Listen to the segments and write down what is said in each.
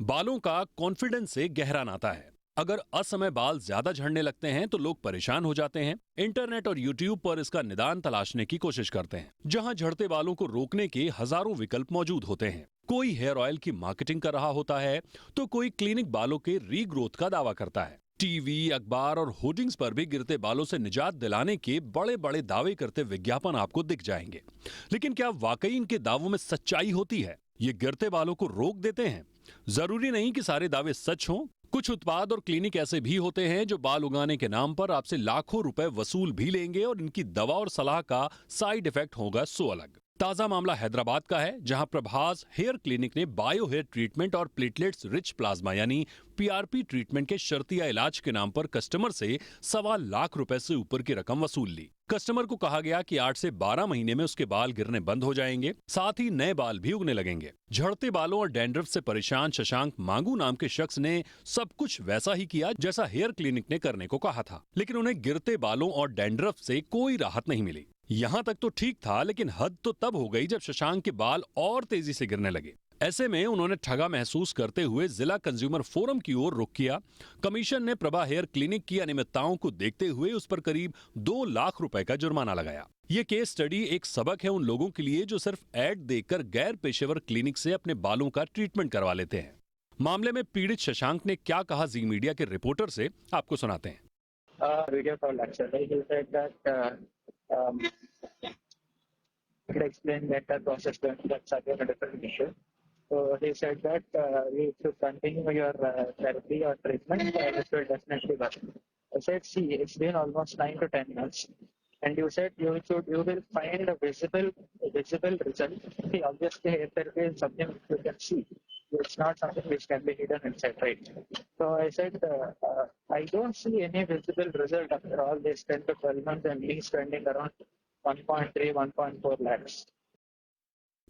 बालों का कॉन्फिडेंस से गहरा नाता है। अगर असमय बाल ज्यादा झड़ने लगते हैं तो लोग परेशान हो जाते हैं। इंटरनेट और यूट्यूब पर इसका निदान तलाशने की कोशिश करते हैं, जहां झड़ते बालों को रोकने के हजारों विकल्प मौजूद होते हैं। कोई हेयर ऑयल की मार्केटिंग कर रहा होता है तो कोई क्लिनिक बालों के रीग्रोथ का दावा करता है। टीवी, अखबार और होर्डिंग्स पर भी गिरते बालों से निजात दिलाने के बड़े बड़े दावे करते विज्ञापन आपको दिख जाएंगे। लेकिन क्या वाकई इनके दावों में सच्चाई होती है? ये गिरते बालों को रोक देते हैं? जरूरी नहीं कि सारे दावे सच हों। कुछ उत्पाद और क्लिनिक ऐसे भी होते हैं जो बाल उगाने के नाम पर आपसे लाखों रुपए वसूल भी लेंगे और इनकी दवा और सलाह का साइड इफेक्ट होगा सो अलग। ताजा मामला हैदराबाद का है, जहां प्रभास हेयर क्लिनिक ने बायो हेयर ट्रीटमेंट और प्लेटलेट्स रिच प्लाज्मा यानी पीआरपी ट्रीटमेंट के शर्तिया इलाज के नाम पर कस्टमर से 1.25 लाख रुपए से ऊपर की रकम वसूल ली। कस्टमर को कहा गया कि 8 से 12 महीने में उसके बाल गिरने बंद हो जाएंगे, साथ ही नए बाल भी उगने लगेंगे। झड़ते बालों और डैंड्रफ से परेशान शशांक मांगू नाम के शख्स ने सब कुछ वैसा ही किया जैसा हेयर क्लिनिक ने करने को कहा था, लेकिन उन्हें गिरते बालों और डैंड्रफ से कोई राहत नहीं मिली। यहां तक तो ठीक था, लेकिन हद तो तब हो गई जब शशांक के बाल और तेजी से गिरने लगे। ऐसे में उन्होंने ठगा महसूस करते हुए जिला कंज्यूमर फोरम की ओर रुख किया। कमीशन ने प्रभा हेयर क्लिनिक की अनियमितताओं को देखते हुए उस पर करीब 2 लाख रुपए का जुर्माना लगाया। ये केस स्टडी एक सबक है उन लोगों के लिए जो सिर्फ एड देखकर गैर पेशेवर क्लिनिक से अपने बालों का ट्रीटमेंट करवा लेते हैं। मामले में पीड़ित शशांक ने क्या कहा, जी मीडिया के रिपोर्टर से आपको सुनाते हैं। Video call actually. He said that he could explain that the process that's again a different issue. So he said that you should continue your therapy or treatment. This will definitely work. I said, see, it's been almost 9 to 10 months, and you said you will find a visible result. See, obviously, hair therapy is something which you can see. It's not something which can be hidden inside, right? So I said, I don't see any visible result after all this 10 to 12 months and me spending around 1.3, 1.4 lakhs.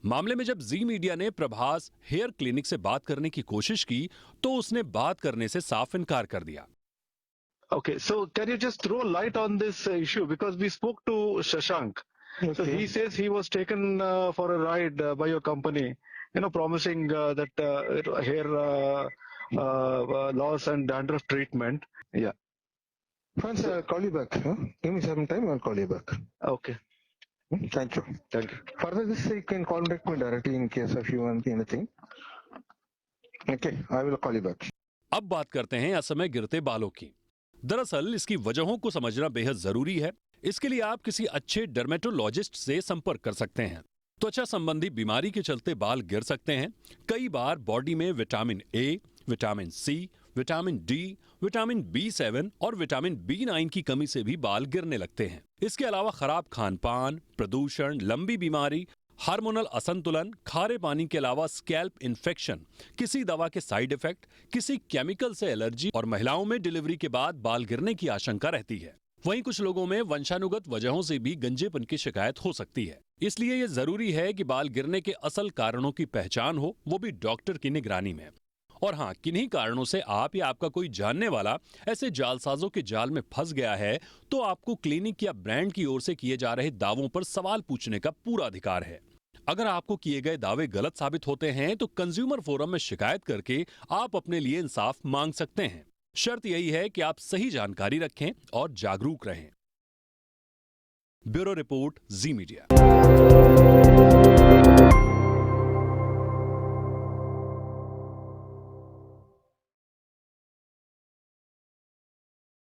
मामले में जब जी media ने Prabhas hair clinic से बात करने की कोशिश की तो उसने बात करने से साफ इनकार कर दिया। Okay, so can you just throw light on this issue? Because we spoke to Shashank. Okay. So he says he was taken for a ride by your company, promising that hair loss and dandruff treatment. Yeah. Fine, sir, I'll call you back. Huh? Give me some time, I'll call you back. Okay. Thank you. Thank you. Further, this you can contact me directly in case if you want anything. Okay, I will call you back. अब बात करते हैं असमय गिरते बालों की। दरअसल इसकी वजहों को समझना बेहद जरूरी है। इसके लिए आप किसी अच्छे डर्मेटोलॉजिस्ट से संपर्क कर सकते हैं। त्वचा संबंधी बीमारी के चलते बाल गिर सकते हैं। कई बार बॉडी में vitamin A, vitamin C, vitamin D, vitamin B7 और विटामिन B9 की कमी से भी बाल गिरने लगते हैं। इसके अलावा खराब खानपान, प्रदूषण, लंबी बीमारी, हार्मोनल असंतुलन, खारे पानी के अलावा स्कैल्प इन्फेक्शन, किसी दवा के साइड इफेक्ट, किसी केमिकल से एलर्जी और महिलाओं में डिलीवरी के बाद बाल गिरने की आशंका रहती है। वहीं कुछ लोगों में वंशानुगत वजहों से भी गंजेपन की शिकायत हो सकती है। इसलिए ये जरूरी है कि बाल गिरने के असल कारणों की पहचान हो, वो भी डॉक्टर की निगरानी में। और हाँ, किन्हीं कारणों से आप या आपका कोई जानने वाला ऐसे जालसाजों के जाल में फंस गया है तो आपको क्लिनिक या ब्रांड की ओर से किए जा रहे दावों पर सवाल पूछने का पूरा अधिकार है। अगर आपको किए गए दावे गलत साबित होते हैं तो कंज्यूमर फोरम में शिकायत करके आप अपने लिए इंसाफ मांग सकते हैं। शर्त यही है कि आप सही जानकारी रखें और जागरूक रहें। ब्यूरो रिपोर्ट, जी मीडिया।